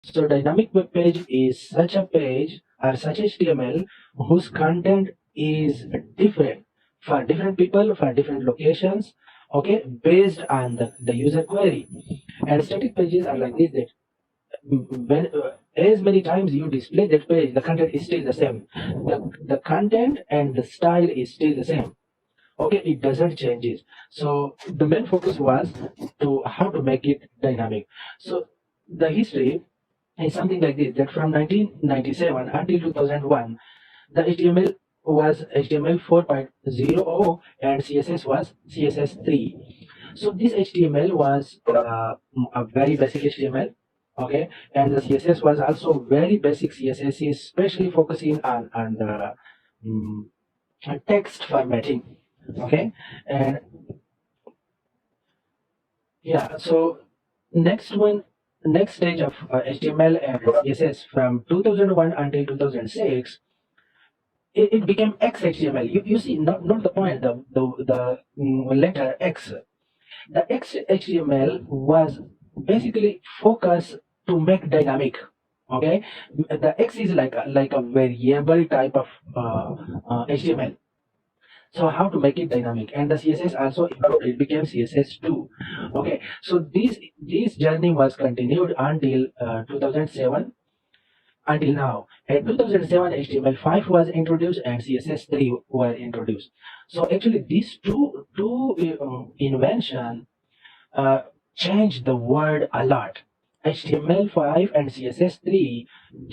So dynamic web page is such a page or such HTML whose content is different for different people, for different locations, okay, based on the user query. And static pages are like this, that when as many times you display that page, the content is still the same. The content and the style is still the same. Okay, it doesn't changes. So the main focus was to how to make it dynamic. So the history is something like this, that from 1997 until 2001, the HTML was HTML 4.0 and CSS was CSS3. So this HTML was a very basic HTML, okay, and the CSS was also very basic CSS, especially focusing on the mm, text formatting, okay. And yeah, so next one, next stage of HTML and CSS from 2001 until 2006, it became XHTML. You see, not the point, the letter X. The XHTML was basically focused to make dynamic. Okay, the X is like a variable type of HTML. So how to make it dynamic? And the CSS also improved. It became CSS2. Okay, so this journey was continued until 2007, until now. In 2007, HTML5 was introduced and CSS3 were introduced. So actually, these two invention uh, changed the world a lot. HTML5 and CSS3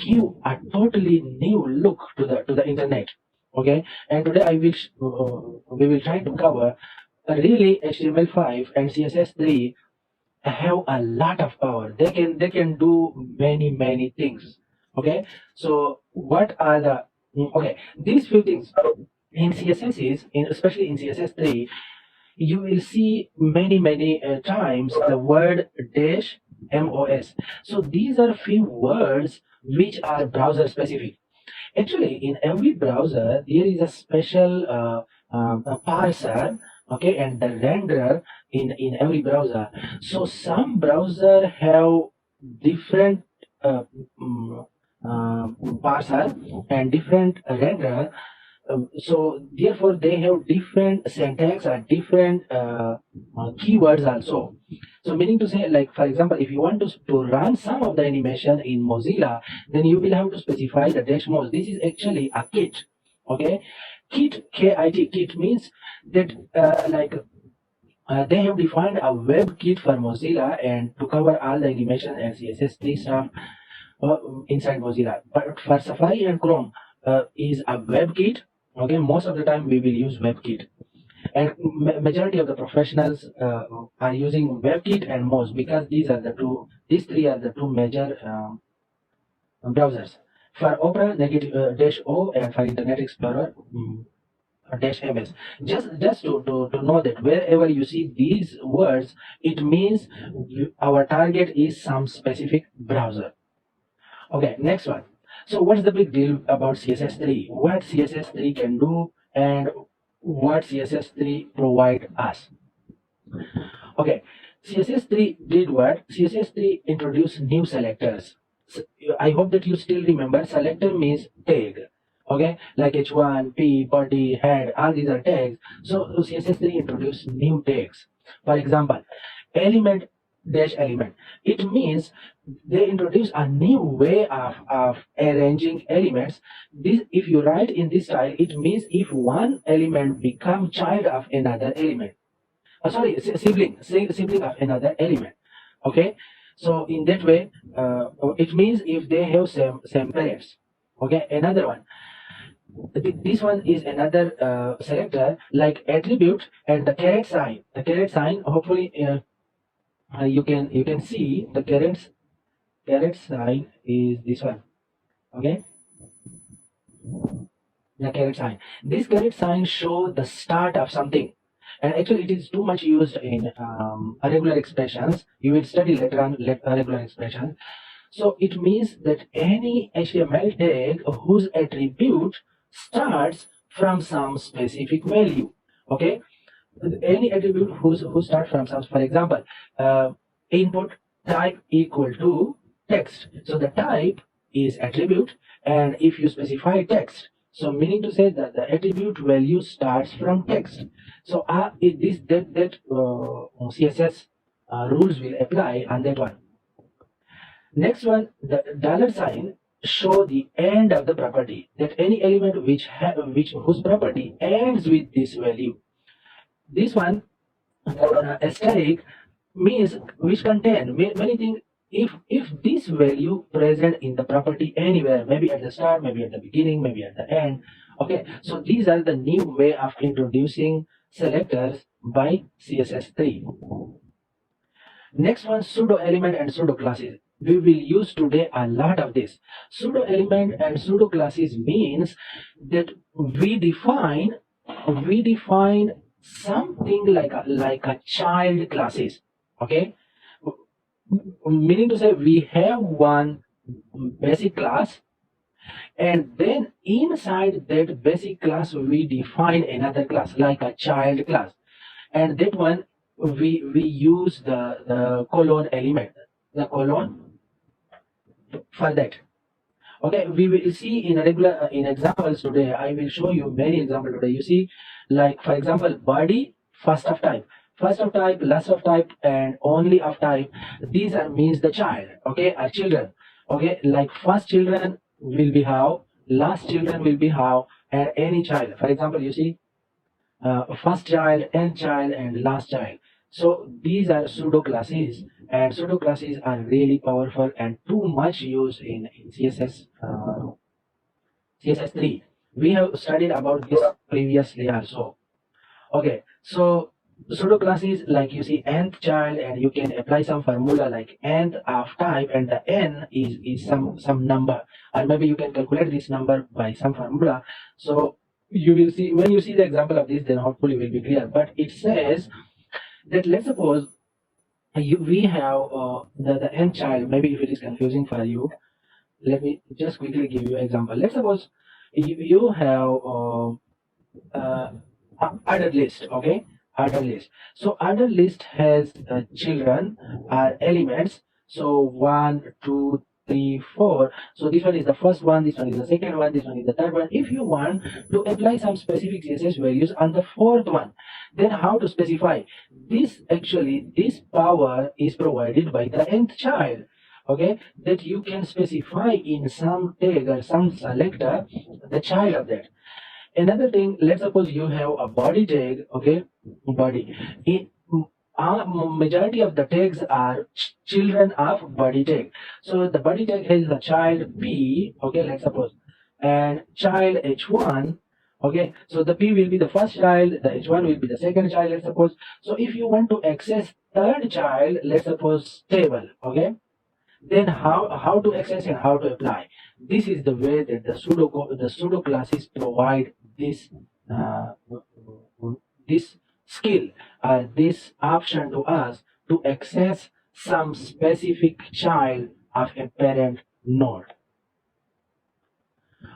give a totally new look to the internet. Okay, and today we will try to cover really HTML5 and CSS3 have a lot of power. They can do many things. Okay, so what are the okay, these few things in CSS is in, especially in CSS3, you will see many times the word dash MOS. So these are few words which are browser specific. Actually, in every browser there is a special a parser, okay, and the renderer in every browser. So some browser have different uh, mm, parser and different renderer. So therefore they have different syntax or different keywords also. So meaning to say, like for example, if you want to run some of the animation in Mozilla, then you will have to specify the dash mos. This is actually a kit. Okay, kit, KIT, kit means that they have defined a web kit for Mozilla and to cover all the animation and CSS3 stuff inside Mozilla. But for Safari and Chrome is a WebKit. Okay, most of the time we will use WebKit, and majority of the professionals are using WebKit and Moz because these three are the two major browsers. For Opera, negative dash O, and for Internet Explorer, dash MS. Just to know that wherever you see these words, it means our target is some specific browser. Okay, next one. So what's the big deal about CSS3? What CSS3 can do and what CSS3 provide us? Okay, CSS3 did what? CSS3 introduced new selectors. I hope that you still remember selector means tag. Okay, like H1, P, body, head, all these are tags. So CSS3 introduced new tags. For example, element dash element. It means they introduce a new way of arranging elements. This, if you write in this style, it means if one element become child of another element. Sorry, sibling of another element. Okay, so in that way, it means if they have same parents. Okay, another one. This one is another selector like attribute and the caret sign. The caret sign, hopefully, you can see the caret sign is this one. Okay, the caret sign. This caret sign show the start of something, and actually it is too much used in regular expressions. You will study later on regular expressions. So it means that any HTML tag whose attribute starts from some specific value. Okay, any attribute who start from some, for example, input type equal to text. So the type is attribute, and if you specify text, so meaning to say that the attribute value starts from text. So CSS rules will apply on that one. Next one, the dollar sign show the end of the property, that any element which whose property ends with this value. This one, asterisk, means which contain many things. If this value present in the property anywhere, maybe at the start, maybe at the beginning, maybe at the end. Okay, so these are the new way of introducing selectors by CSS3. Next one, pseudo element and pseudo classes. We will use today a lot of this. Pseudo element and pseudo classes means that we define something like a child classes. Okay, meaning to say we have one basic class, and then inside that basic class we define another class like a child class, and that one we use the colon element, the colon for that. Okay, we will see in a regular in examples today. I will show you many examples today. You see, like for example, body first of type, last of type, and only of type. These are means the child, okay, are children. Okay, like first children will be how, last children will be how, and any child. For example, you see, first child, end child, and last child. So these are pseudo classes, and pseudo classes are really powerful and too much used in CSS3. We have studied about this previously also. Okay, so pseudo classes, like you see nth child, and you can apply some formula like nth of type, and the n is some number, or maybe you can calculate this number by some formula. So you will see when you see the example of this, then hopefully will be clear. But it says that, let's suppose we have the nth child. Maybe if it is confusing for you, let me just quickly give you an example. Let's suppose you have ordered list. Okay, ordered list. So ordered list has children are elements. So 1, 2, 3, 4. So this one is the first one, this one is the second one, this one is the third one. If you want to apply some specific CSS values on the fourth one, then how to specify this? Actually, this power is provided by the nth child. Okay, that you can specify in some tag or some selector the child of that. Another thing, let's suppose you have a body tag. Okay, body. Majority of the tags are children of body tag. So the body tag has the child P. Okay, let's suppose, and child H1. Okay, so the P will be the first child, the H1 will be the second child, let's suppose. So if you want to access third child, let's suppose table. Okay, then how to access and how to apply? This is the way that the pseudo classes provide this this skill or this option to us to access some specific child of a parent node.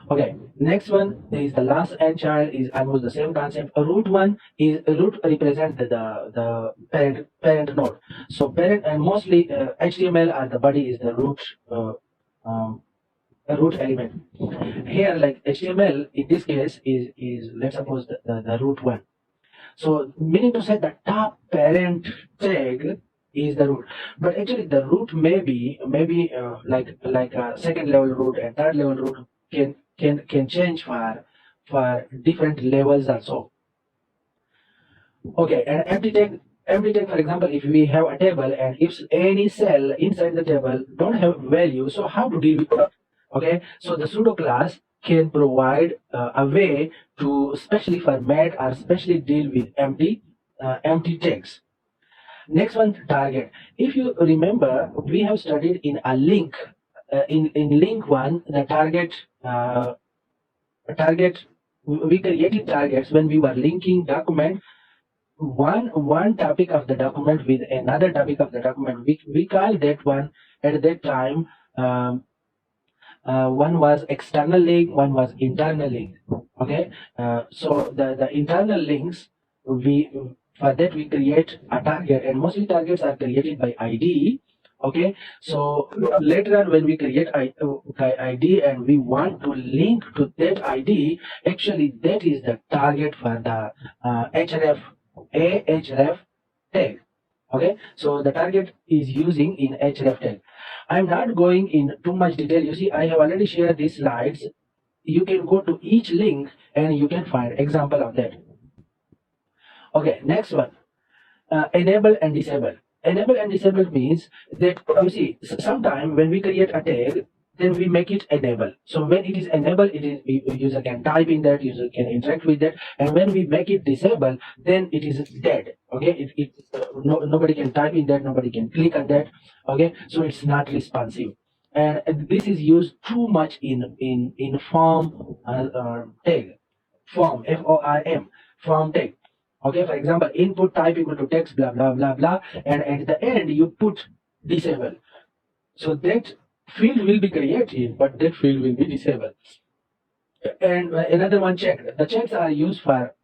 Okay, next one is the last n child, is almost the same concept. A root one is root represent the parent node. So parent, and mostly HTML or the body is the root root element. Here, like HTML in this case is let's suppose the root one. So meaning to say the top parent tag is the root, but actually the root may be like a second level root and third level root can change for different levels also. Okay, and empty tag, for example, if we have a table and if any cell inside the table don't have value, so how to deal with it? Okay, so the pseudo class can provide a way to specially format or specially deal with empty tags. Next one, target. If you remember, we have studied in a link. In link one, the target, we created targets when we were linking document, one topic of the document with another topic of the document. We call that one at that time. One was external link, one was internal link. Okay, so the internal links, for that we create a target, and mostly targets are created by ID. Okay, so later on when we create ID and we want to link to that ID, actually that is the target for the href tag. Okay, so the target is using in href tag. I'm not going in too much detail. You see, I have already shared these slides. You can go to each link and you can find example of that. Okay, next one. Enable and disable. Enable and disable means that you see sometime when we create a tag, then we make it enable. So when it is enabled, it is user can type in that, user can interact with that, and when we make it disable, then it is dead. Okay, nobody can type in that, nobody can click on that. Okay, so it's not responsive, and this is used too much in form tag, form form form tag. Okay, for example, input type equal to text, blah, blah, blah, blah. And at the end, you put disable. So that field will be created, but that field will be disabled. And another one, checked. The checks are used for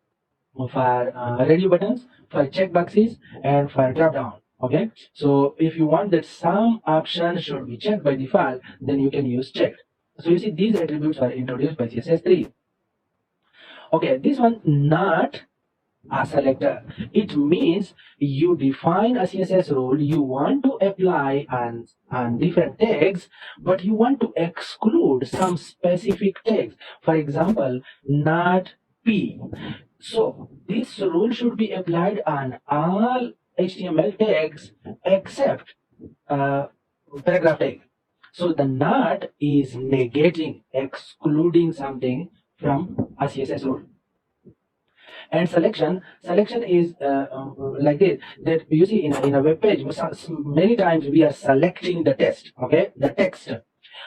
radio buttons, for checkboxes, and for drop down. Okay, so if you want that some option should be checked by default, then you can use checked. So you see, these attributes are introduced by CSS3. Okay, this one not a selector. It means you define a CSS rule you want to apply on different tags, but you want to exclude some specific tags. For example, not P. So this rule should be applied on all HTML tags except paragraph tag. So the not is negating, excluding something from a CSS rule. And selection is like this, that you see in a web page many times we are selecting the text, okay, the text.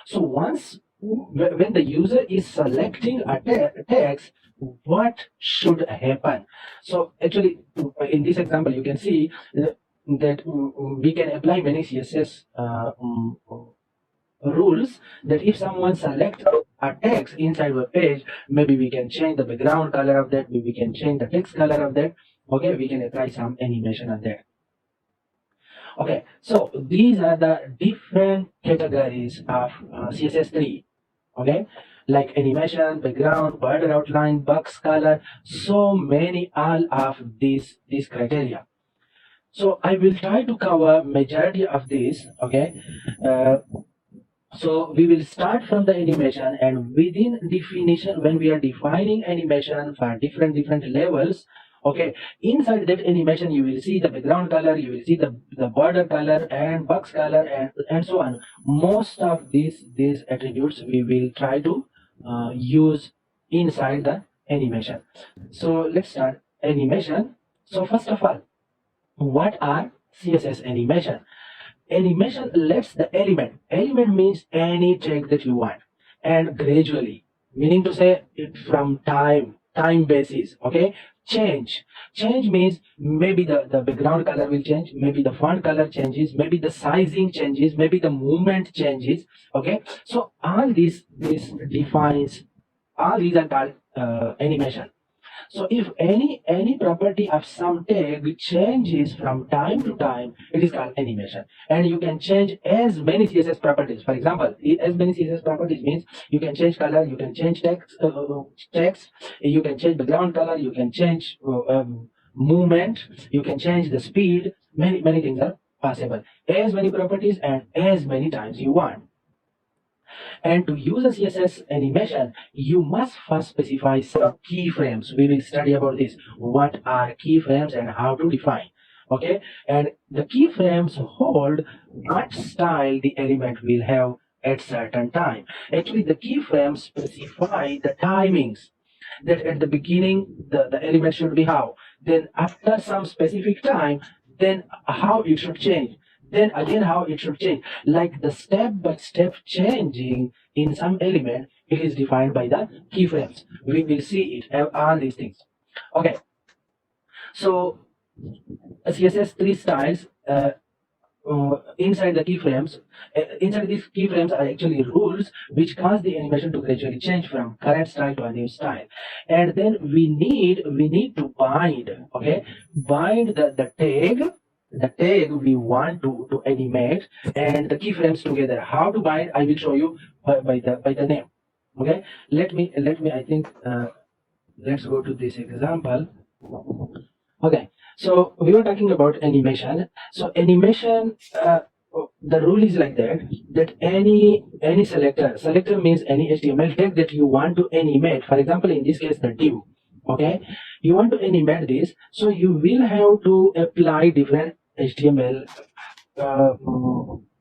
So once when the user is selecting a text, what should happen? So actually in this example you can see that we can apply many CSS rules, that if someone selects a text inside web page, maybe we can change the background color of that, maybe we can change the text color of that. Okay, we can apply some animation on that. Okay, so these are the different categories of CSS3. Okay, like animation, background, border outline, box color, so many, all of these criteria. So I will try to cover majority of this. Okay, so we will start from the animation, and within definition, when we are defining animation for different levels, okay, inside that animation you will see the background color, you will see the border color and box color, and so on. Most of these attributes we will try to use inside the animation. So let's start animation. So first of all, what are CSS animation? Animation lets the element means any tag that you want, and gradually, meaning to say it from time basis. Okay, change means maybe the background color will change, maybe the font color changes, maybe the sizing changes, maybe the movement changes. Okay, so all this defines, all these are called animation. So if any property of some tag changes from time to time, it is called animation. And you can change as many CSS properties. For example, as many CSS properties means you can change color, you can change text, you can change background color, you can change movement, you can change the speed. Many things are possible. As many properties and as many times you want. And to use a CSS animation, you must first specify some keyframes. We will study about this. What are keyframes and how to define. Okay, and the keyframes hold what style the element will have at certain time. Actually, the keyframes specify the timings, that at the beginning the element should be how, then after some specific time, then how it should change, then again how it should change, like the step-by-step changing in some element. It is defined by the keyframes. We will see it, all these things. Okay, so CSS3 styles inside the keyframes. Inside these keyframes are actually rules which cause the animation to gradually change from current style to a new style. And then we need to bind, okay, bind the tag the tag we want to animate and the keyframes together. How to bind, I will show you by the name. Okay, let me I think let's go to this example. Okay, so we were talking about animation. So animation, the rule is like that any selector means any HTML tag that you want to animate. For example, in this case, the div. Okay, you want to animate this, so you will have to apply different HTML. Uh,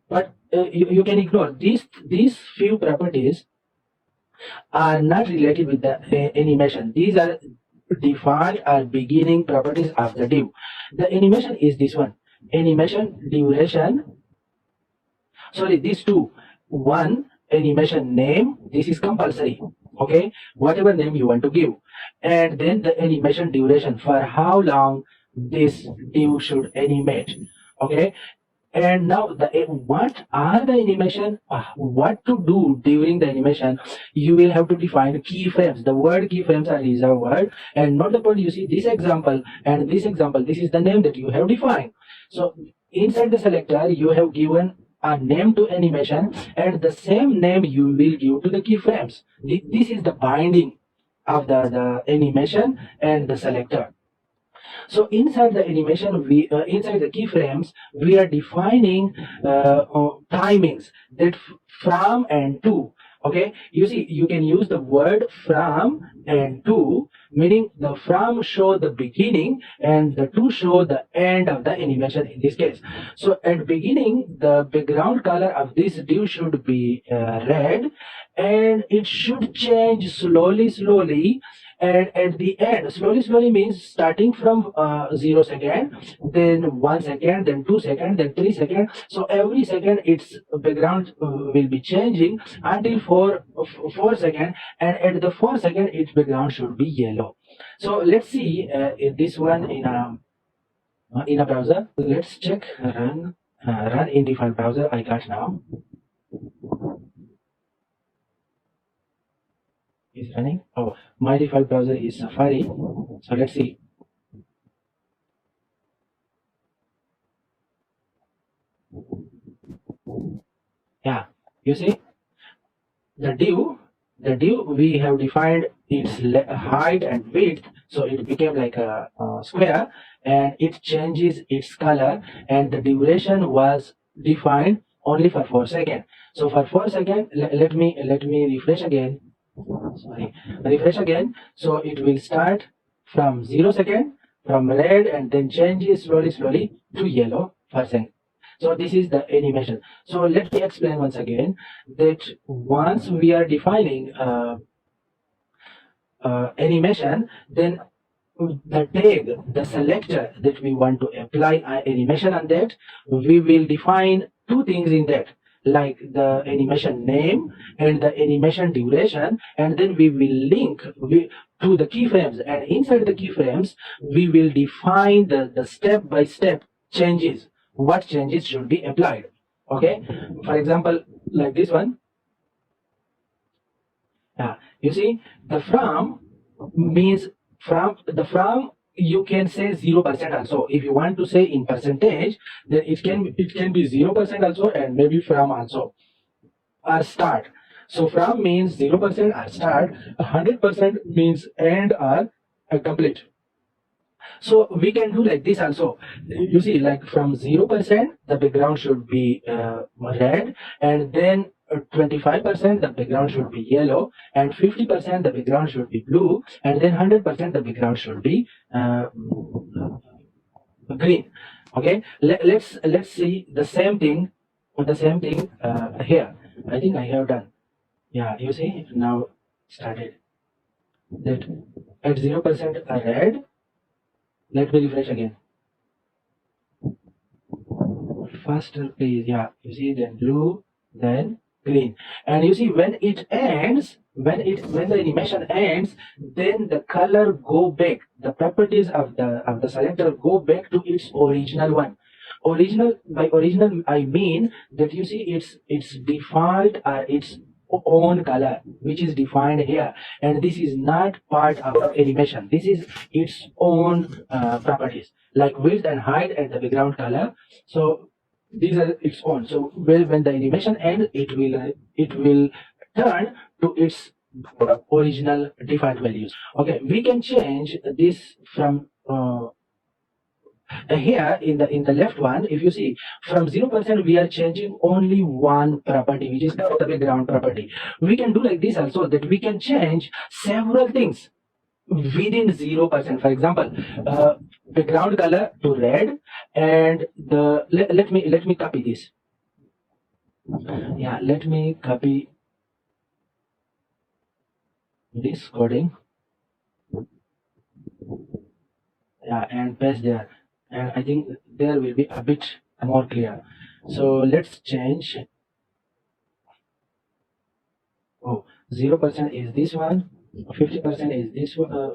but you can ignore these few properties are not related with the animation. These are defined as beginning properties of the div. The animation is this one. Animation duration. Sorry, these two. One, animation name. This is compulsory. Okay, whatever name you want to give, and then the animation duration, for how long this div should animate. Okay, and now what are the animation, what to do during the animation, you will have to define keyframes. The word keyframes are reserved word, and not the point. You see this example and this example, this is the name that you have defined. So inside the selector you have given a name to animation, and the same name you will give to the keyframes. This is the binding of the animation and the selector. So inside the animation, inside the keyframes, we are defining timings that from and to. Okay, you see, you can use the word from and to, meaning the from show the beginning and the to show the end of the animation in this case. So at beginning, the background color of this div should be red, and it should change slowly, and at the end, slowly means starting from 0 second, then 1 second, then 2 second, then 3 second. So every second its background will be changing until 4 second, and at the 4 second its background should be yellow. So let's see this one in a browser. Let's check run in default browser. I got now. Is running. Oh, my default browser is Safari. So let's see. Yeah, you see the div we have defined its height and width, so it became like a square, and it changes its color, and the duration was defined only for 4 seconds. So for 4 seconds, let me refresh again. Sorry, refresh again. So it will start from 0 second, from red, and then changes slowly to yellow for second. So this is the animation. So let me explain once again that once we are defining animation, then the tag, the selector that we want to apply animation on that, we will define two things in that, like the animation name and the animation duration, and then we will link to the keyframes, and inside the keyframes we will define the step-by-step changes, what changes should be applied. Okay, for example, like this one. You see, the from means from you can say 0% also. If you want to say in percentage, then it can be 0% also, and maybe from also, or start. So from means 0% or start, 100% means end or complete. So we can do like this also. You see, like from 0%, the background should be red, and then 25% the background should be yellow, and 50% the background should be blue, and then 100% the background should be green. Okay, let's see the same thing here. I think I have done. Yeah, you see, now started that at 0% red. Let me refresh again. Faster, please. Yeah, you see, then blue, then green, and you see when it ends, when the animation ends, then the color go back. The properties of the selector go back to its original one. Original, by original I mean that you see its default its own color which is defined here, and this is not part of the animation. This is its own properties like width and height and the background color. So these are its own. So when the animation ends, it will turn to its original default values. Okay, we can change this from here in the left one. If you see, from 0% we are changing only one property, which is the background property. We can do like this also, that we can change several things within 0%. For example, background color to red, and the let me copy this. Yeah, let me copy this coding, yeah, and paste there, and I think there will be a bit more clear. So let's change. Oh, 0% is this one, 50% is this one,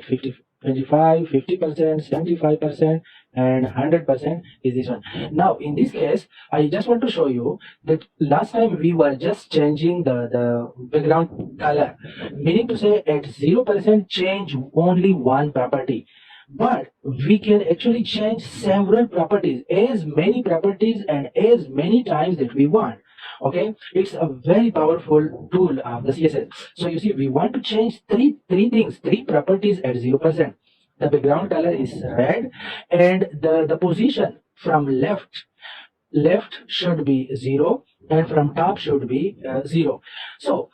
25, 50%, 75%, and 100% is this one. Now, in this case, I just want to show you that last time we were just changing the background color, meaning to say at 0% change only one property. But we can actually change several properties, as many properties and as many times that we want. Okay, it's a very powerful tool of the CSS. So you see, we want to change three properties at 0%. The background color is red, and the position from left should be 0, and from top should be 0. So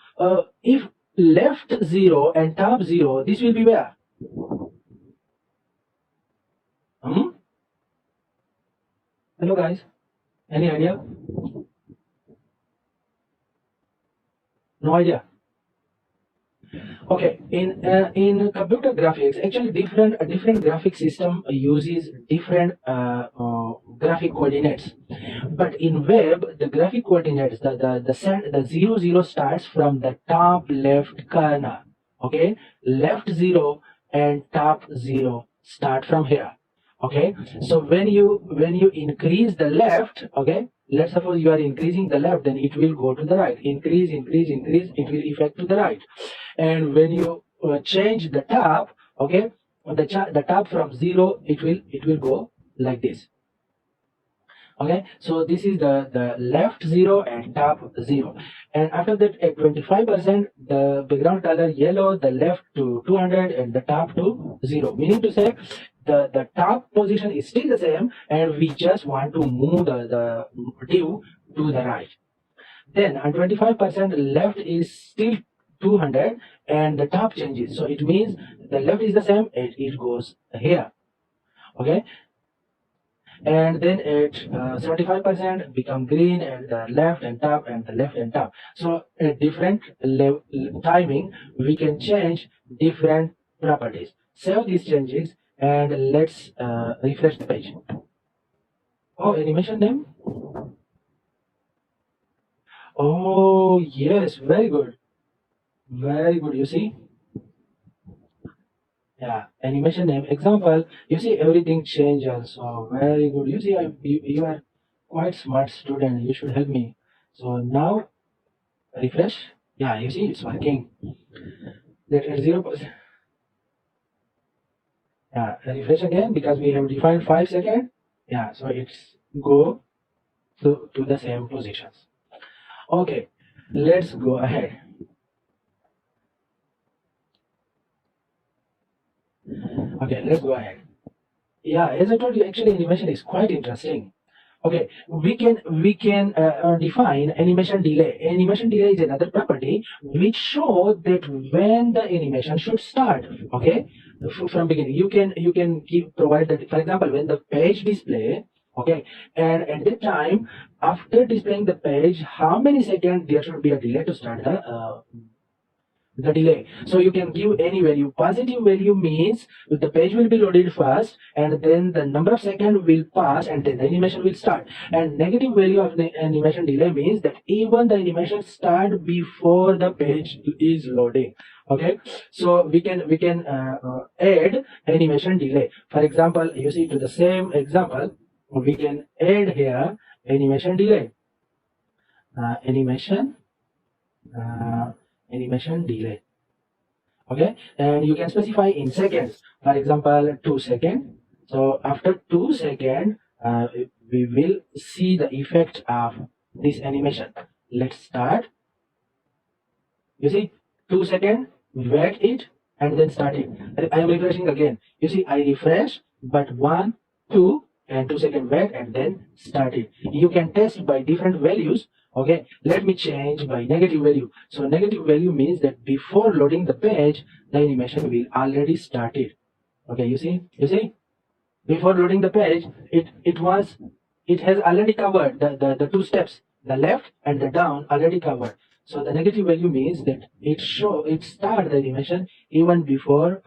if left 0 and top 0, this will be where? Hello guys, any idea? No idea. Okay, in computer graphics, actually different graphic system uses different graphic coordinates. But in web, the graphic coordinates, the 0 starts from the top left corner. Okay, left 0 and top 0 start from here. Okay, so when you increase the left, okay, let's suppose you are increasing the left, then it will go to the right. Increase, it will effect to the right. And when you change the top, okay, the top from 0, it will go like this. Okay, so this is the left 0 and top 0. And after that, at 25%, the background color yellow, the left to 200 and the top to 0, meaning to say the top position is still the same, and we just want to move the div to the right. Then on 25%, left is still 200 and the top changes, so it means the left is the same, it goes here. Okay, and then at 75% become green, and the left and top, and the left and top. So at different timing we can change different properties. Save these changes and let's refresh the page. Oh, animation name. Oh yes, very good, you see. Yeah, animation name example, you see everything changes. So very good, you see, you are quite smart student, you should help me. So now refresh. Yeah, you see it's working. That at 0%. Yeah, refresh again, because we have defined 5 seconds. Yeah, so it's go to the same positions. Okay, let's go ahead. Okay, let's go ahead. Yeah, as I told you, actually animation is quite interesting. Okay, we can define animation delay. Animation delay is another property which show that when the animation should start. Okay, from beginning, you can provide that. For example, when the page display. Okay, and at that time, after displaying the page, how many seconds there should be a delay to start the delay. So you can give any value. Positive value means the page will be loaded first, and then the number of seconds will pass, and then the animation will start. And negative value of the animation delay means that even the animation start before the page is loading. Okay, so we can add animation delay. For example, you see, to the same example, we can add here animation delay. Animation animation delay. Okay, and you can specify in seconds, for example 2 seconds. So after 2 seconds we will see the effect of this animation. Let's start. You see, 2 seconds, wait it, and then start it. I am refreshing again. You see, I refresh, but 1, 2, and 2 second wait, and then start it. You can test by different values. Okay, let me change by negative value. So negative value means that before loading the page, the animation will already started. Okay, you see, before loading the page, it has already covered the two steps, the left and the down already covered. So the negative value means that it start the animation even before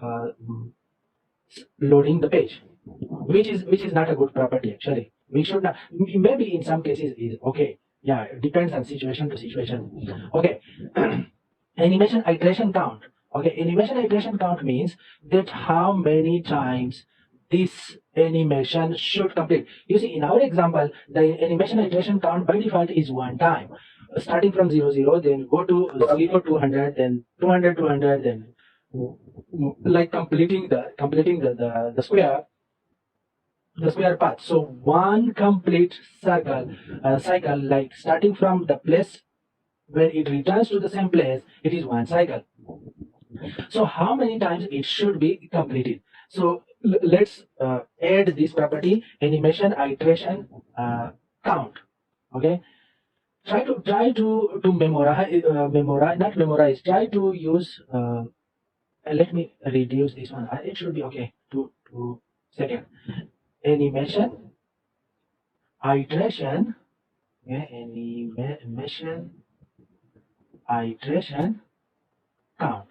loading the page, which is not a good property actually. We should not. Maybe in some cases is okay. Yeah, it depends on situation to situation. Okay. Animation iteration count. Okay, animation iteration count means that how many times this animation should complete. You see, in our example, the animation iteration count by default is 1 time. Starting from 0, 0, then go to 0, 200, then 200, 200, then like completing the square path. So one complete cycle, like starting from the place when it returns to the same place, it is one cycle. So how many times it should be completed? So let's add this property, animation iteration count. Okay, try to memorize, not memorize. Try to use. Let me reduce this one. It should be okay. 2 second. Animation iteration. Yeah, animation iteration count.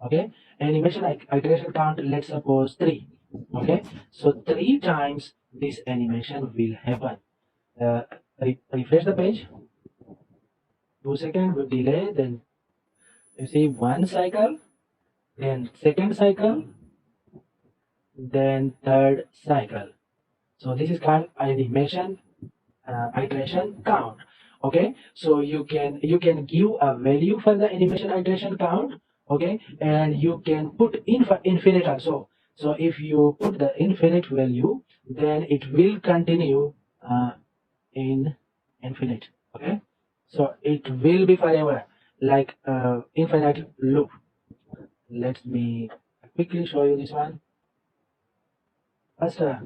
Okay, animation iteration count, let's suppose 3. Okay, so 3 times this animation will happen. Refresh the page. 2 seconds with delay, then you see 1 cycle, then second cycle, then third cycle. So this is called animation iteration count. Okay, so you can give a value for the animation iteration count. Okay, and you can put infinite also. So if you put the infinite value, then it will continue in infinite. Okay, so it will be forever, like infinite loop. Let me quickly show you this one faster.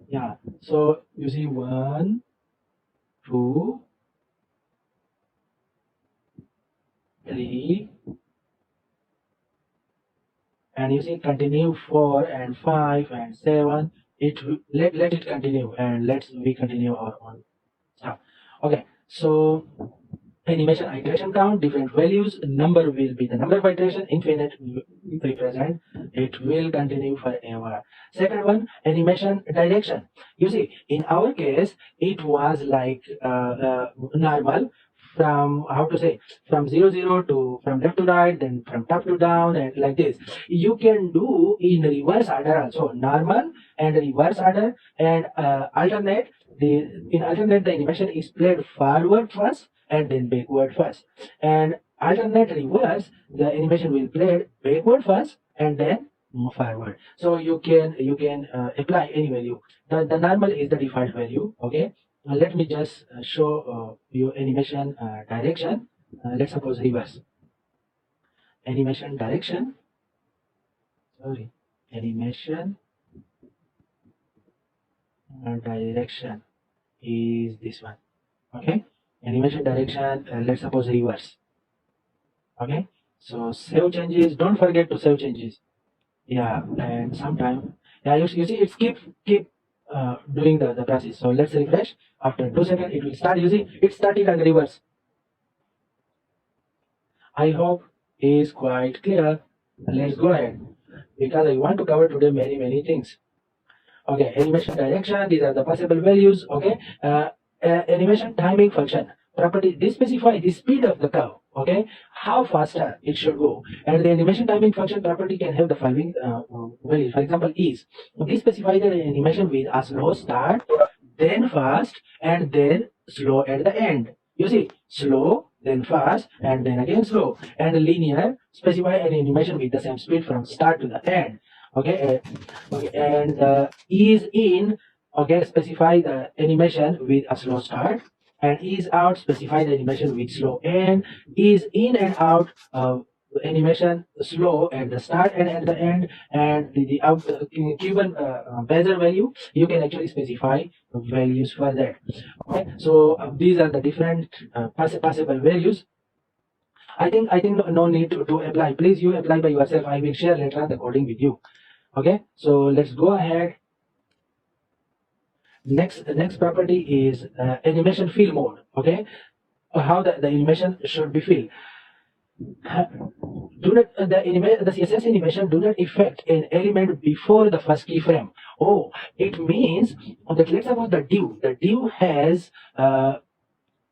Yeah, so you see 1, 2, 3, and you see continue 4 and 5 and 7. Let it continue, and we continue our own stuff. Okay, so animation iteration count, different values, number will be the number of iteration, infinite represent it will continue forever. Second one, animation direction. You see, in our case it was like normal, from how to say, from 0, 0 to from left to right, then from top to down, and like this. You can do in reverse order also, normal and reverse order, and alternate. In alternate, the animation is played forward first and then backward first, and alternate reverse, the animation will play backward first and then move forward. So you can apply any value. The normal is the default value. Okay, let me just show you animation direction. Let's suppose reverse. Animation direction, sorry, animation direction is this one. Okay, animation direction, let's suppose reverse. Okay, so save changes, don't forget to save changes. Yeah, and sometime, yeah, you see it's keep doing the process. So let's refresh. After 2 seconds it will start. You see it started on reverse. I hope is quite clear. Let's go ahead, because I want to cover today many things. Okay, animation direction, these are the possible values. Okay, animation timing function property, they specify the speed of the curve. Okay, how faster it should go, and the animation timing function property can have the following values. For example, is this specifies the animation with a slow start, then fast, and then slow at the end. You see, slow, then fast, and then again slow. And linear, specify an animation with the same speed from start to the end. Okay, okay. And ease in, okay, specify the animation with a slow start, and ease out, specify the animation with slow end. Ease in and out, animation slow at the start and at the end. And the given bezier value, you can actually specify values for that. Okay, so these are the different possible values. I think no need to apply. Please you apply by yourself. I will share later on the coding with you. Okay, so let's go ahead. The next property is animation fill mode. Okay, how the animation should be filled. Do not the CSS animation do not affect an element before the first keyframe. Oh, it means that, let's suppose the div. The div has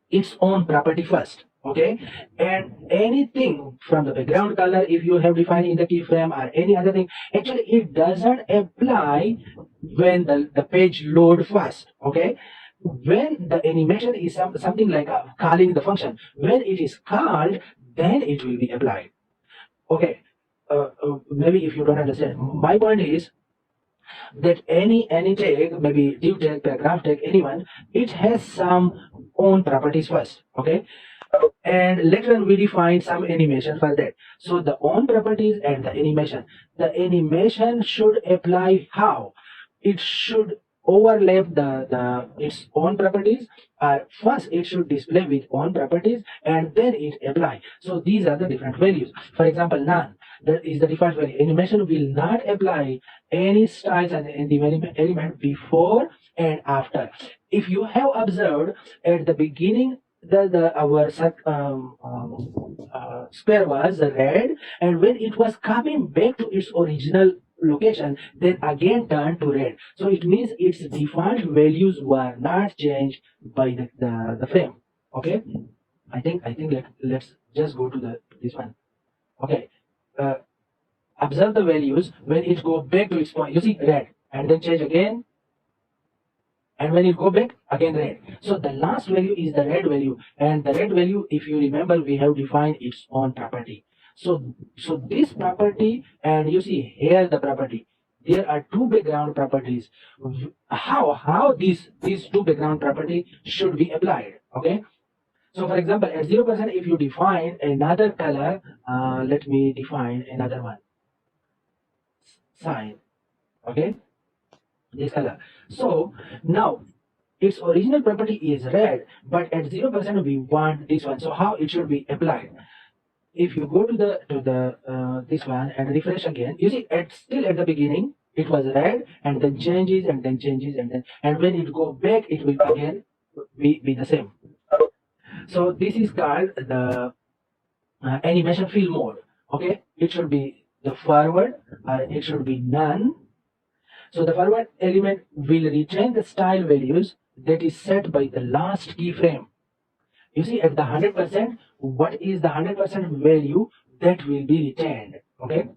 its own property first. Okay, and anything from the background color, if you have defined in the keyframe, or any other thing, actually it doesn't apply when the page load first. Okay, when the animation is something like calling the function, when it is called, then it will be applied. Okay, maybe if you don't understand, my point is that any tag, maybe div tag, paragraph tag, anyone, it has some own properties first. Okay, and later on we define some animation for that. So the own properties and the animation should apply how? It should overlap the its own properties. First it should display with own properties and then it apply. So these are the different values. For example, none, that is the default value. Animation will not apply any styles and the element before and after. If you have observed, at the beginning our square was red, and when it was coming back to its original location, then again turned to red. So it means its default values were not changed by the frame. Okay, I think let's just go to this one. Okay, uh, observe the values when it go back to its point. You see red, and then change again, and when it go back again red. So the last value is the red value, and the red value, if you remember, we have defined its own property. So this property, and you see here the property, there are two background properties. How these two background property should be applied. Okay, so for example, at 0%, if you define another color, let me define another one, sign. Okay, this color. So now its original property is red, but at 0% we want this one. So how it should be applied? If you go to the this one and refresh again, you see still at the beginning it was red, and then changes, and then changes, and when it go back, it will again be the same. So this is called the animation fill mode. Okay, it should be the forward, or it should be none. So the forward element will retain the style values that is set by the last keyframe. You see, at the 100%, what is the 100% value that will be retained? Okay.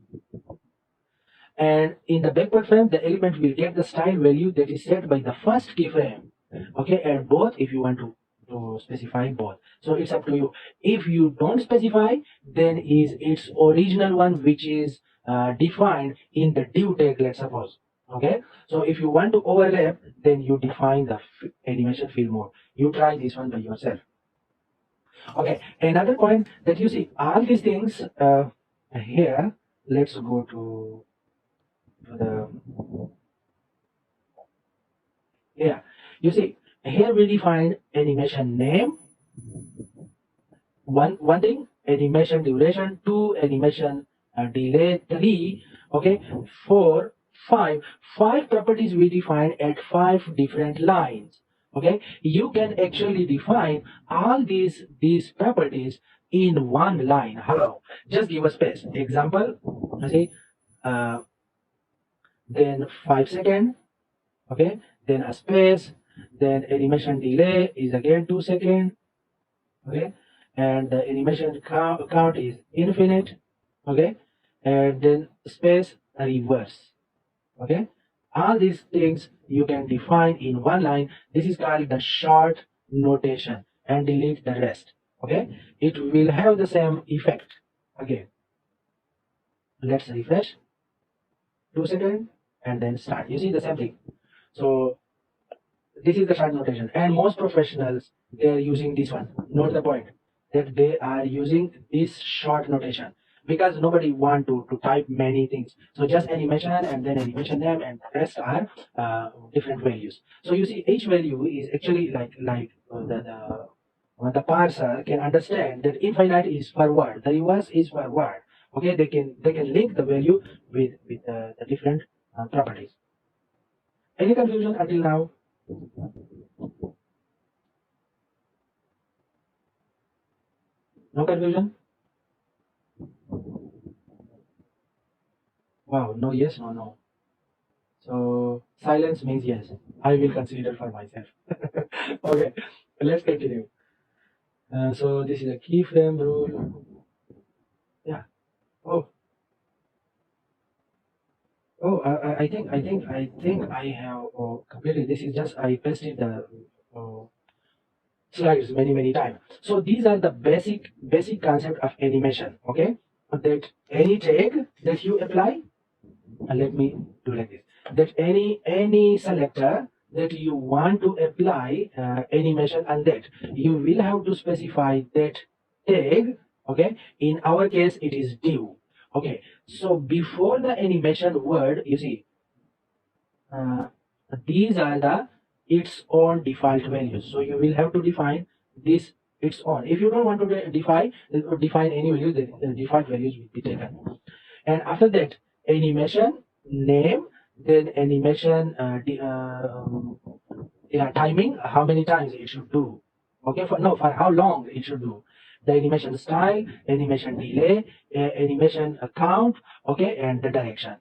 And in the backward frame, the element will get the style value that is set by the first keyframe. Okay, and both, if you want to specify both. So it's up to you. If you don't specify, then is its original one, which is defined in the div tag, let's suppose. Okay, so if you want to overlap, then you define the animation fill mode. You try this one by yourself. Okay, another point that you see, all these things here, let's go to the, yeah, you see, here we define animation name, one thing, animation duration, two, animation delay, three, okay, four, five properties we define at 5 different lines. Okay, you can actually define all these properties in one line. How? Just give a space. Example, see, then 5 seconds. Okay, then a space, then animation delay is again 2 seconds. Okay, and the animation count is infinite. Okay, and then space, reverse. Okay, all these things you can define in one line. This is called the short notation, and delete the rest. Okay, it will have the same effect again. Let's refresh 2 seconds and then start. You see the same thing. So this is the short notation, and most professionals, they are using this one. Note the point that they are using this short notation because nobody want to type many things. So just animation and then animation name, and rest are different values. So you see each value is actually the parser can understand that infinite is forward, the reverse is forward. Okay, they can link the value with the different properties. Any confusion until now? No confusion? Wow, no, yes, no, no. So silence means yes. I will consider for myself. Okay, let's continue. So this is a keyframe rule. Yeah. Oh, I think I have completed. This is just I pasted the uh, slides many times. So these are the basic concept of animation. Okay, that any tag that you apply, let me do like this, that any selector that you want to apply animation on that, you will have to specify that tag. Okay, in our case it is div. Okay, so before the animation word, you see, uh, these are the its own default values, so you will have to define this its own. If you don't want to define any value, the default values will be taken. And after that, animation name, then animation yeah, timing, how many times it should do. Okay, for no, for how long it should do. The animation style, animation delay, animation count, okay, and the direction.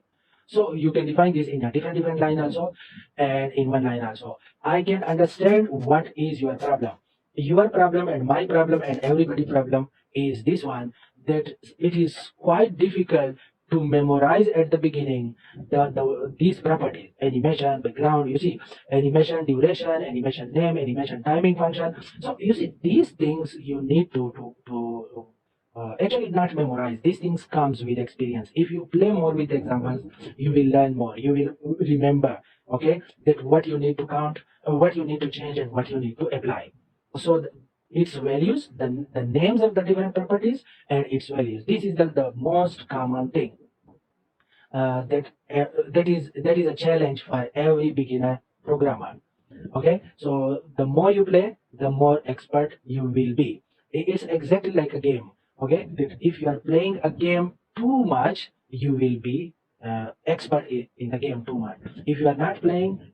So you can define this in a different line also, and in one line also. I can understand what is your problem. Your problem and my problem and everybody problem is this one, that it is quite difficult to memorize at the beginning these properties: animation, background, you see, animation duration, animation name, animation timing function. So you see, these things you need to actually not memorize. These things comes with experience. If you play more with examples, you will learn more. You will remember, okay, that what you need to count, what you need to change, and what you need to apply. So its values, the names of the different properties, and its values. This is the most common thing that is a challenge for every beginner programmer. Okay, so the more you play, the more expert you will be. It's exactly like a game. Okay, if you are playing a game too much, you will be expert in the game too much. If you are not playing,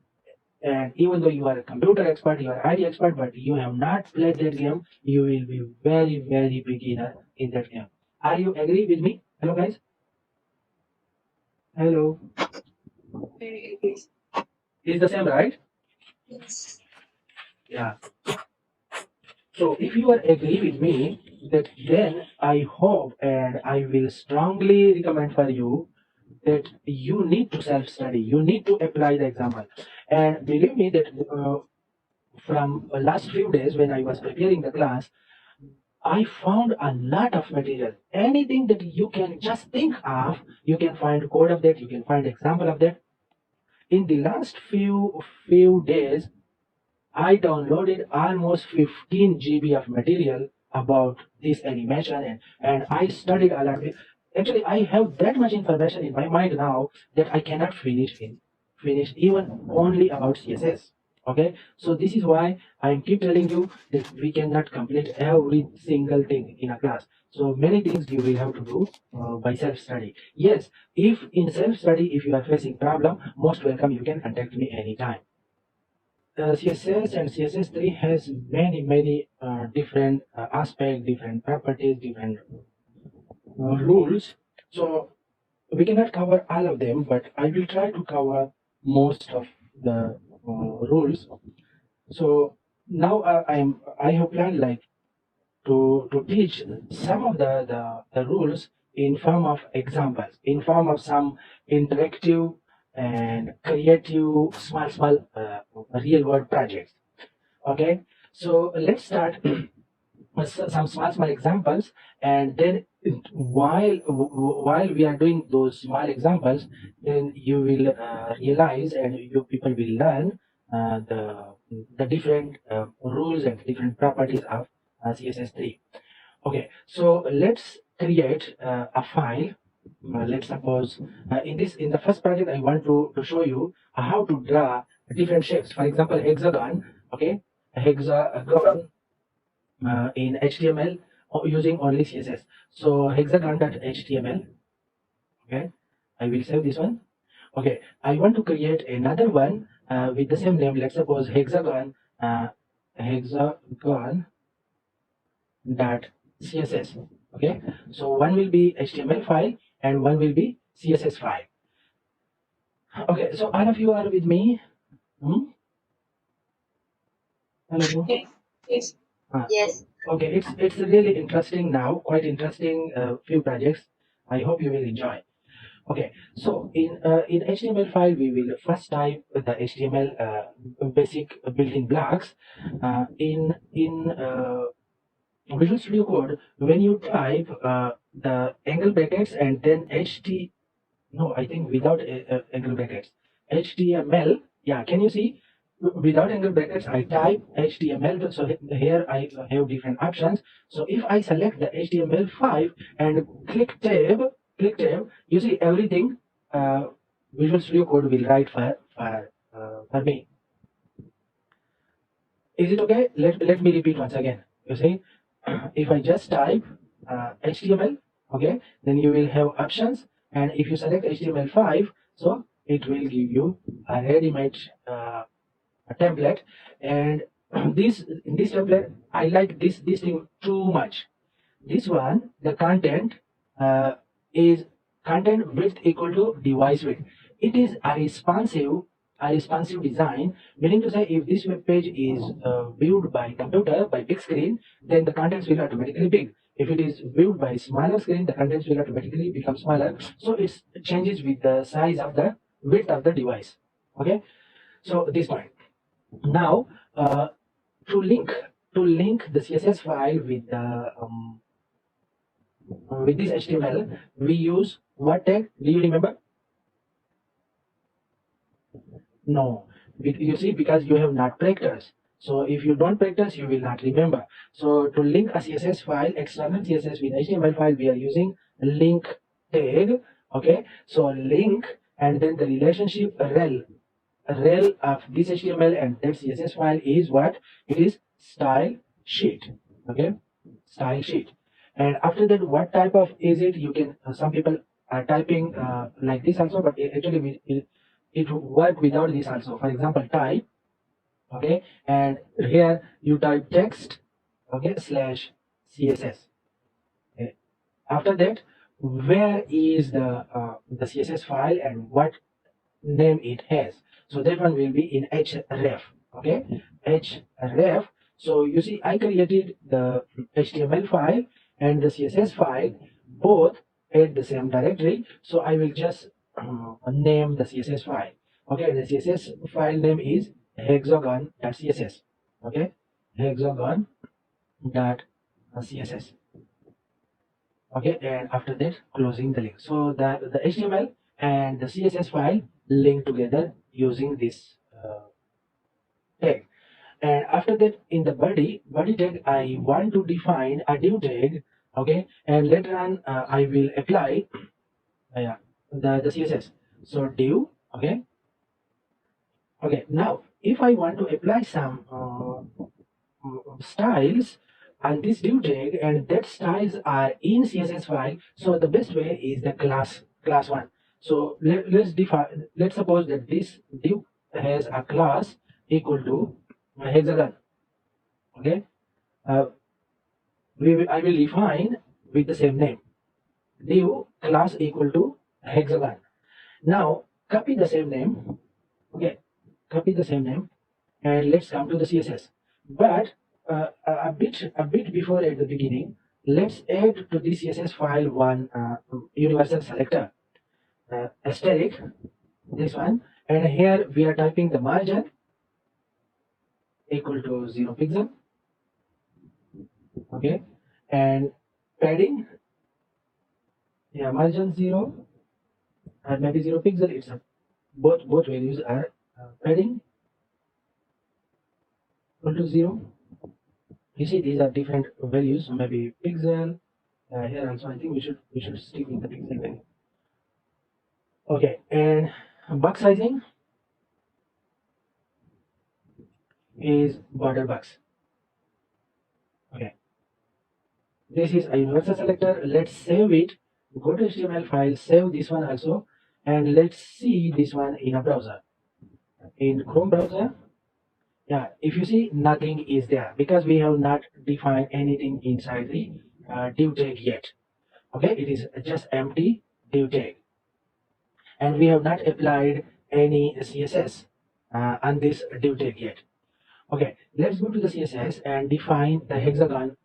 and even though you are a computer expert, you are IT expert, but you have not played that game, you will be very beginner in that game. Are you agree with me? Hello guys. Hello. Is the same, right? Yeah. So if you are agree with me, that then I hope and I will strongly recommend for you that you need to self-study. You need to apply the example. And believe me that from last few days when I was preparing the class, I found a lot of material. Anything that you can just think of, you can find code of that, you can find example of that. In the last few days, I downloaded almost 15 GB of material about this animation, and I studied a lot. Actually, I have that much information in my mind now that I cannot finish even only about CSS. Okay, so this is why I keep telling you that we cannot complete every single thing in a class. So many things you will have to do by self-study. Yes, if in self-study, if you are facing problem, most welcome. You can contact me anytime. CSS and CSS3 has many different aspects, different properties, different rules. So we cannot cover all of them, but I will try to cover most of the rules. So now I have planned like to teach some of the rules in form of examples, in form of some interactive and creative small real world projects. Okay, so let's start. some small examples, and then while we are doing those small examples, then you will realize and you people will learn the different rules and different properties of CSS3. Okay, so let's create a file. Let's suppose in the first project I want to show you how to draw different shapes. For example, hexagon. Okay, hexagon in HTML using only CSS. So hexagon.html. Okay, I will save this one. Okay, I want to create another one with the same name. Let's suppose hexagon hexagon dot css. Okay, so one will be HTML file and one will be CSS file. Okay, so all of you are with me. Hmm? Hello. Yes. Ah, Yes. okay, it's really interesting now, quite interesting few projects. I hope you will enjoy. Okay, so in HTML file, we will first type the HTML basic building blocks. In Visual Studio Code, when you type the angle brackets and then no, I think without angle brackets, HTML. Yeah, can you see? Without angle brackets, I type HTML. So here I have different options. So if I select the HTML5 and click tab, you see everything. Visual Studio Code will write for me. Is it okay? Let me repeat once again. You see, if I just type HTML, okay, then you will have options, and if you select HTML5, so it will give you a ready-made a template. And this template, I like this thing too much. This one, the content uh, is content width equal to device width. It is a responsive design, meaning to say if this web page is viewed by computer, by big screen, then the contents will automatically big. If it is viewed by smaller screen, the contents will automatically become smaller. So it changes with the size of the width of the device. Okay, so this point. Now, to link the CSS file with this HTML, we use what tag? Do you remember? No. You see, because you have not practiced. So if you don't practice, you will not remember. So to link a CSS file, external CSS with HTML file, we are using link tag. Okay. So link and then the relationship rel of this HTML and that CSS file is what? It is style sheet. Okay, style sheet. And after that, what type of is it? You can some people are typing like this also, but actually it work without this also. For example, type. Okay, and here you type text. Okay, slash CSS. Okay. After that, where is the CSS file and what name it has? So that one will be in href. Okay, href. So you see, I created the HTML file and the CSS file both at the same directory. So I will just name the CSS file. Okay, the CSS file name is hexagon.css. Okay, hexagon.css. Okay, and after that closing the link. So the HTML and the CSS file link together using this tag. And after that, in the body tag, I want to define a div tag. Okay, and later on I will apply yeah, the CSS. So div. Okay, okay. Now if I want to apply some styles and this div tag and that styles are in CSS file, so the best way is the class one. So let's suppose that this div has a class equal to hexagon. Okay, uh, I will define with the same name, div class equal to hexagon. Now copy the same name. Okay, copy the same name, and let's come to the CSS. But a bit before at the beginning, let's add to the CSS file one universal selector asterisk, this one, and here we are typing the margin equal to 0 pixel. Okay, and padding, yeah, margin 0 and maybe 0 pixel. It's a, both values are padding equal to 0. You see, these are different values, maybe pixel. Here also, I think we should stick with the pixel value. Okay, and box sizing is border box. Okay, this is a universal selector. Let's save it. Go to HTML file, save this one also, and let's see this one in a browser. In Chrome browser, yeah, if you see, nothing is there because we have not defined anything inside the div tag yet. Okay, it is just empty div tag, and we have not applied any CSS on this div tag yet. Okay, let's go to the CSS and define the hexagon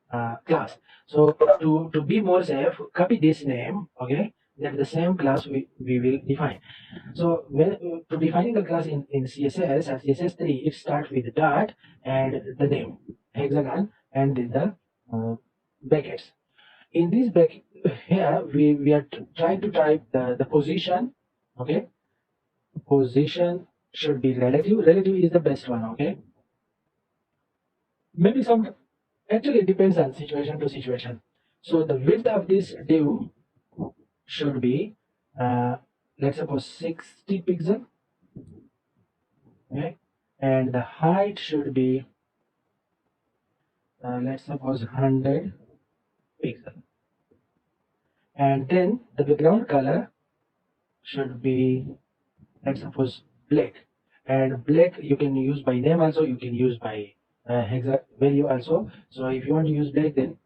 class. So to be more safe, copy this name. Okay, that's the same class we will define. So when to defining the class in CSS and CSS3, it starts with dot and the name hexagon and then the brackets. In this bracket here we are trying to type the position. Okay, position should be relative. Relative is the best one. Okay, maybe some, actually it depends on situation to situation. So the width of this div should be let's suppose 60 pixel. Okay, and the height should be let's suppose 100 pixel, and then the background color should be, let's suppose, black. And black you can use by name also, you can use by hexa value also. So if you want to use black, then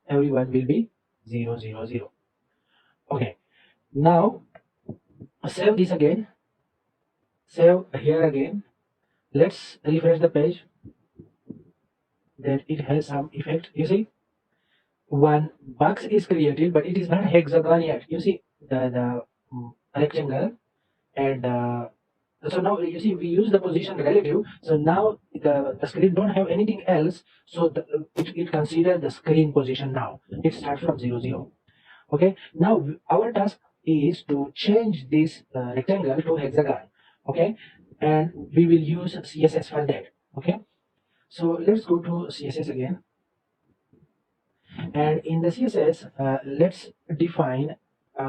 everyone will be 000. Okay, now save this again, save here again. Let's refresh the page. That it has some effect. You see, one box is created, but it is not hexagon yet. You see the rectangle, and so now you see we use the position relative. So now the screen don't have anything else. So it consider the screen position now. It starts from 0 0. Okay. Now our task is to change this rectangle to hexagon. Okay, and we will use CSS for that. Okay. So let's go to CSS again. And in the CSS, let's define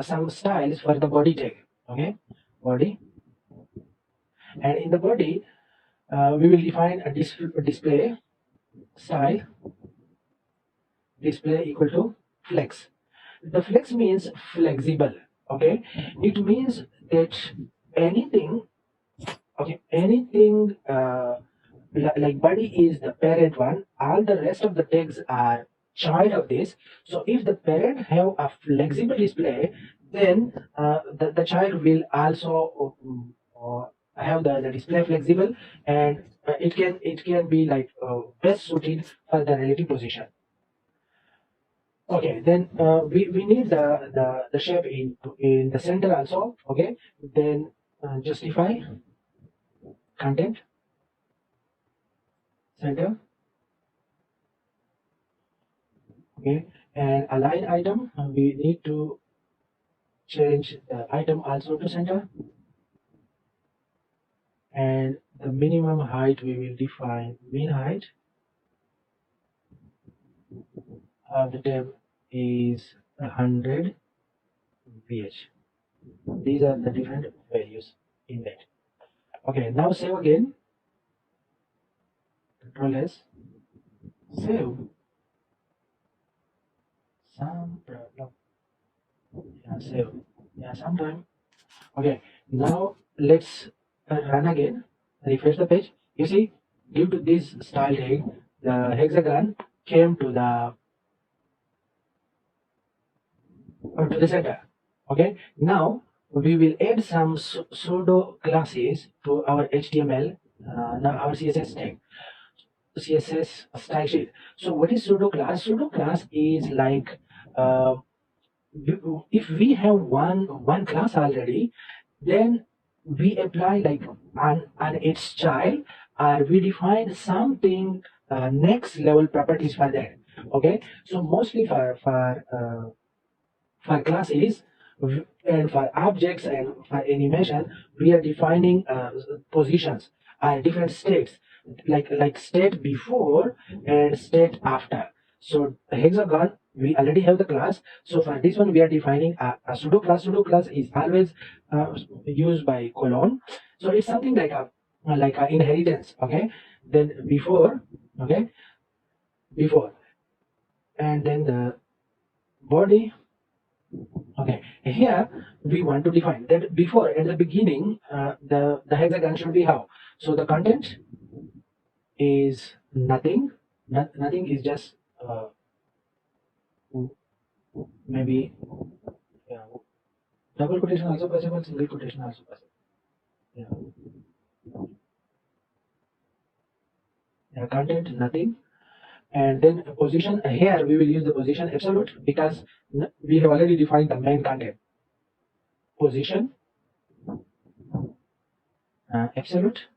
some styles for the body tag. Okay, body. And in the body, we will define a display style. Display equal to flex. The flex means flexible. Okay, it means that anything. Okay, anything like body is the parent one. All the rest of the tags are child of this. So if the parent have a flexible display, then the child will also have the display flexible, and it can be like best suited for the relative position. Okay, then we need the shape in the center also. Okay, then justify content center. Okay, and align item, we need to change the item also to center, and the minimum height we will define min height of the tab is 100 vh. These are the different values in that. Okay, now save again. Control S, save. Some problem, yeah, save, yeah, sometime. Okay, now let's run again, refresh the page. You see, due to this style tag, the hexagon came to the center. Okay, now we will add some pseudo classes to our HTML, now our CSS tag, CSS style sheet. So what is pseudo class? Pseudo class is like uh, if we have one class already, then we apply like on its child, or we define something next level properties for that. Okay, so mostly for classes and for objects and for animation, we are defining positions different states, like state before and state after. So hexagon, we already have the class. So for this one, we are defining a pseudo class. Pseudo class is always used by colon. So it's something like a inheritance. Okay, then before. Okay, before, and then the body. Okay, here we want to define that before at the beginning, the hexagon should be how. So the content is nothing. Nothing is just maybe, yeah, double quotation also possible, single quotation also possible. Yeah, yeah, content nothing, and then position. Here we will use the position absolute because we have already defined the main content. Position absolute,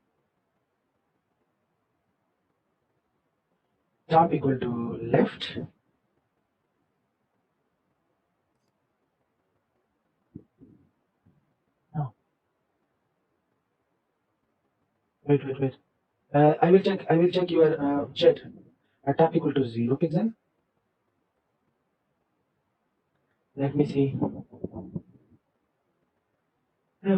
top equal to left. No, wait. I will check. I will check your chat. Top equal to 0 pixel. Let me see.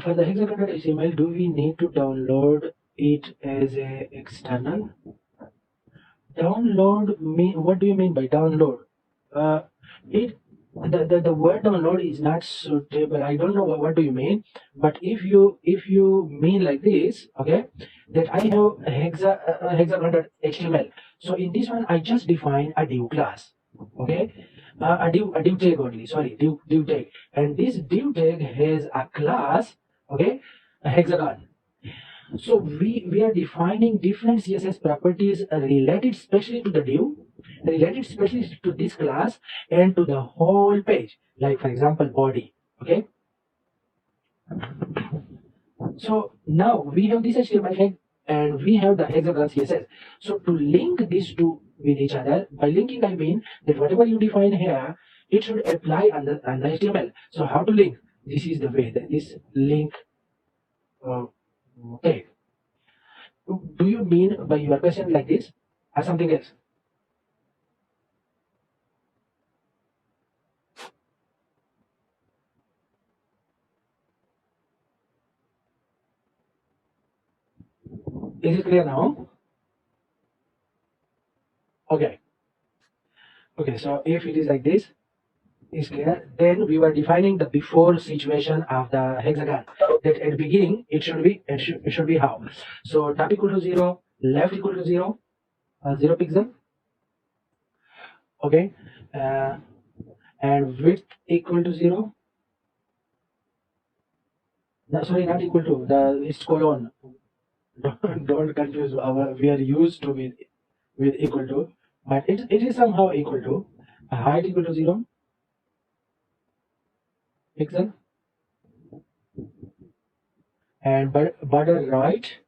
For the hexagon.html, do we need to download it as a external? Download mean, what do you mean by download? Uh, it the word download is not suitable. I don't know what do you mean, but if you mean like this, okay, that I have a hexagon.html. So in this one, I just define a div class, okay, a div tag only. Sorry, div tag, and this div tag has a class, okay, a hexagon. So we are defining different CSS properties related especially to the div, related especially to this class and to the whole page. Like for example, body. Okay. So now we have this HTML tag and we have the hexagon CSS. So to link these two with each other, by linking I mean that whatever you define here, it should apply on the HTML. So how to link? This is the way that this link uh, tag. Do you mean by your question like this or something else? Is it clear now? Okay. Okay. So if it is like this, is clear. Then we were defining the before situation of the hexagon. That at the beginning it should be how. So top equal to 0, left equal to 0, 0 pixel. Okay. Uh, and width equal to 0. No, sorry, not equal to. It's colon. Don't confuse our. We are used to with equal to, but it is somehow equal to. Height equal to 0 pixel, and border right.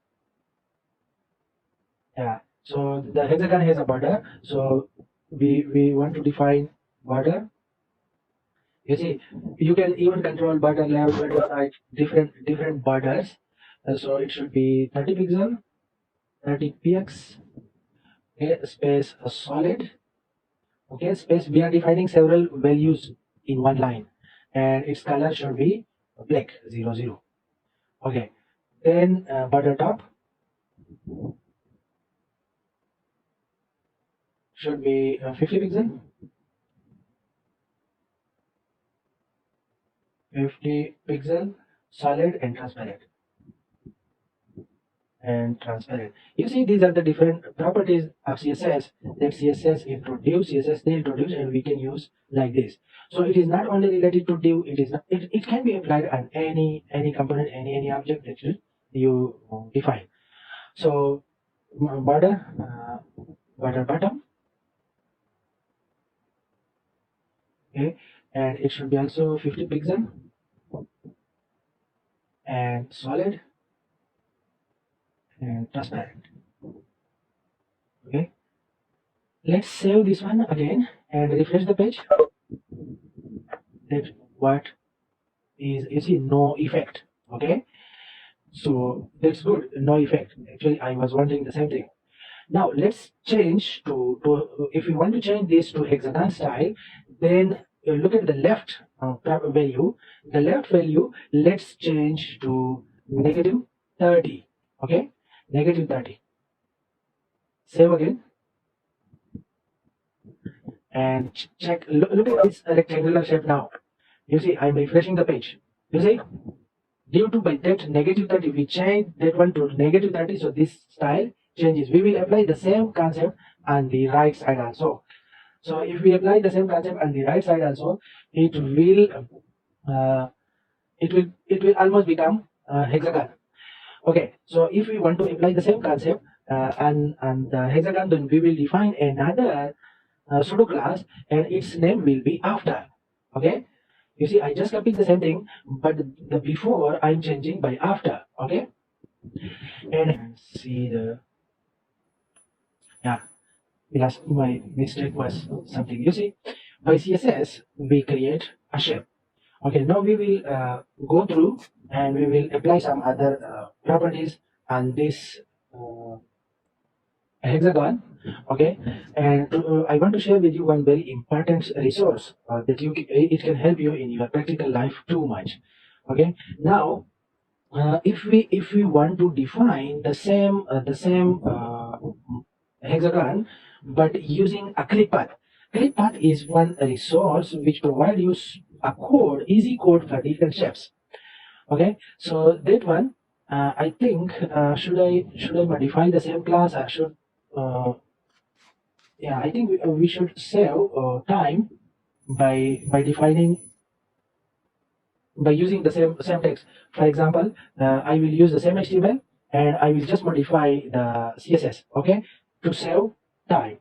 Yeah. So the hexagon has a border. So we want to define border. You see, you can even control border left, border right, different borders. So it should be 30 pixel, 30 px. Okay, space solid. Okay, space. We are defining several values in one line, and its color should be black 00. Okay. Then border top should be 50 pixel, 50 pixel, solid and transparent. And transparent. You see, these are the different properties of CSS that CSS introduce, CSS they introduce, and we can use like this. So it is not only related to div, it is not, it can be applied on any component, any object that you define. So border, border bottom, okay, and it should be also 50 pixel and solid and transparent. Okay. Let's save this one again and refresh the page. That what is, you see, no effect. Okay, so that's good, no effect. Actually, I was wondering the same thing. Now let's change to if we want to change this to hexagon style, then look at the left value. The left value, let's change to -30. Okay, -30. Save again and check. Look at this rectangular shape now. You see, I'm refreshing the page. You see, due to by that -30, we change that one to -30. So this style changes. We will apply the same concept on the right side also. So if we apply the same concept on the right side also, it will uh, it will almost become hexagon. Okay, so if we want to apply the same concept on the hexagon, then we will define another pseudo class, and its name will be after. Okay, you see, I just copied the same thing, but the before I'm changing by after. Okay, and see the, yeah, because my mistake was something. You see, by CSS we create a shape. Okay, now we will go through and we will apply some other properties on this uh, hexagon. Okay, and I want to share with you one very important resource that it can help you in your practical life too much. Okay, now if we want to define the same hexagon but using a clip path. Clip path is one resource which provides you a code, easy code for different shapes. Okay, so that one, I think, should I modify the same class, or should yeah, I think we should save time by defining, by using the same text. For example, I will use the same HTML and I will just modify the CSS. Okay, to save time.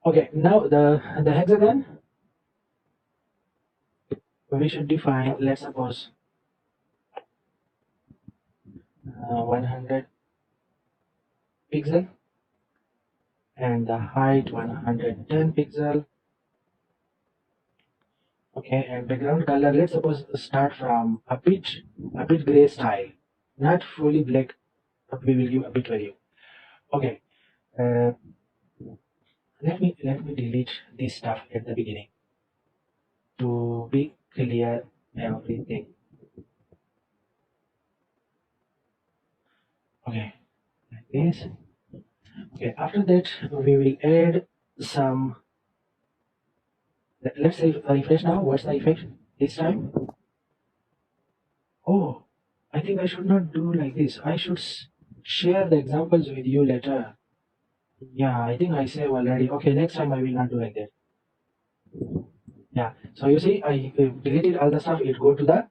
Okay, now the hexagon we should define. Let's suppose 100 pixel and the height 110 pixel. Okay, and background color, let's suppose start from a bit gray style, not fully black, but we will give a bit value. Okay, uh, let me delete this stuff at the beginning to be clear everything. Okay, like this. Okay, after that we will add some. Let's say refresh now. What's the effect this time? Oh, I think I should not do like this. I should share the examples with you later. Yeah, I think I save already. Okay, next time I will not do like that. Yeah, so you see, I deleted all the stuff. It go to the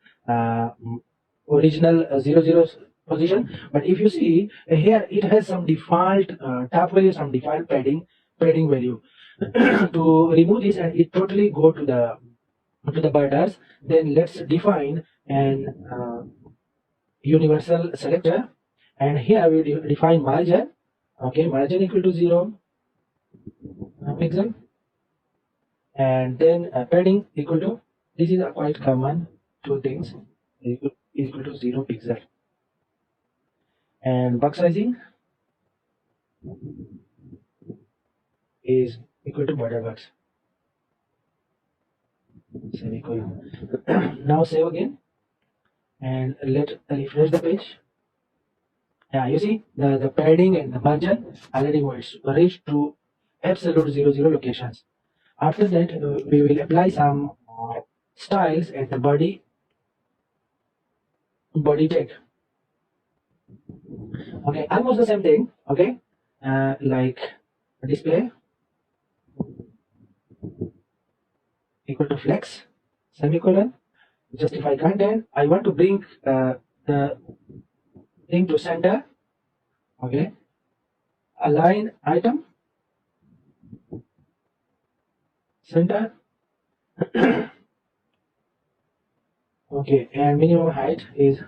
original 00 position. But if you see here, it has some default tab value, some default padding value. To remove this and it totally go to the borders, then let's define an universal selector, and here we define margin. Okay, margin equal to 0 pixel, and then padding equal to, this is a quite common two things, equal to 0 pixel, and box sizing is equal to border box, semicolon. Now save again and let refresh the page. Yeah, you see the padding and the margin already reached to absolute 00 locations. After that, we will apply some styles at the body tag. Okay, almost the same thing. Okay, like display equal to flex, semicolon, justify content. I want to bring the thing to center. Okay, align item center. Okay, and minimum height is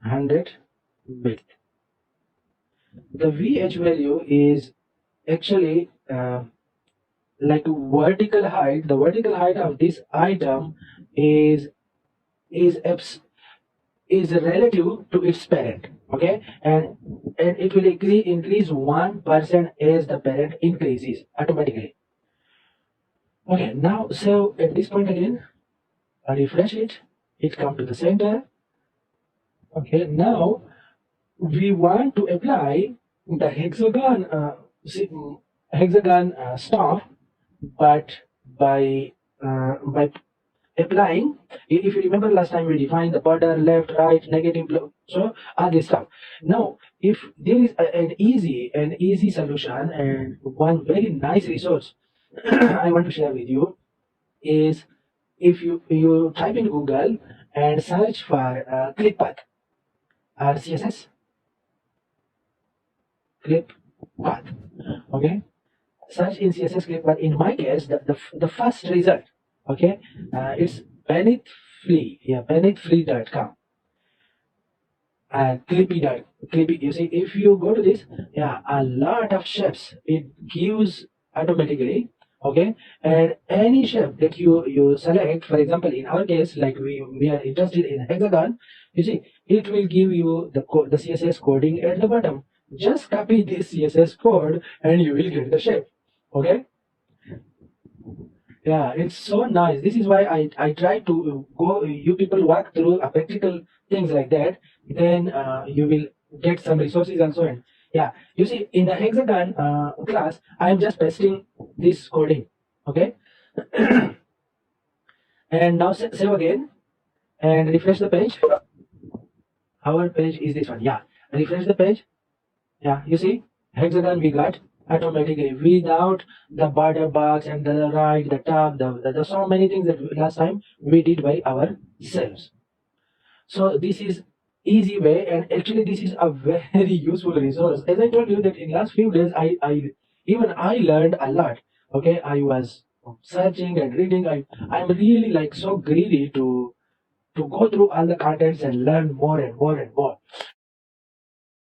100 width. The VH value is actually like vertical height. The vertical height of this item is is is relative to its parent. Okay, and it will increase 1% as the parent increases automatically. Okay, now so at this point again, I refresh it. It come to the center. Okay, now we want to apply the hexagon hexagon stuff, but by applying, if you remember last time we defined the border, left, right, negative, so all this stuff. Now if there is an easy solution and one very nice resource I want to share with you is, if you type in Google and search for clip path or CSS clip path. Okay, search in CSS clip path. In my case, the first result, okay, it's benefree.com. Clippy. You see, if you go to this, yeah, a lot of shapes it gives automatically. Okay, and any shape that you select, for example, in our case, like we are interested in hexagon, you see, it will give you the CSS coding at the bottom. Just copy this CSS code and you will get the shape. Okay, yeah, it's so nice. This is why I try to go, you people walk through a practical things like that, then you will get some resources also. And yeah, you see, in the hexagon class, I am just pasting this coding. Okay, and now save again and refresh the page. Our page is this one. Yeah, refresh the page. Yeah, you see, hexagon we got automatically without the border box and the right, the top, the so many things that last time we did by ourselves. So this is easy way, and actually this is a very useful resource. As I told you that in last few days, I learned a lot. Okay, I was searching and reading. I'm really like so greedy to go through all the contents and learn more and more and more.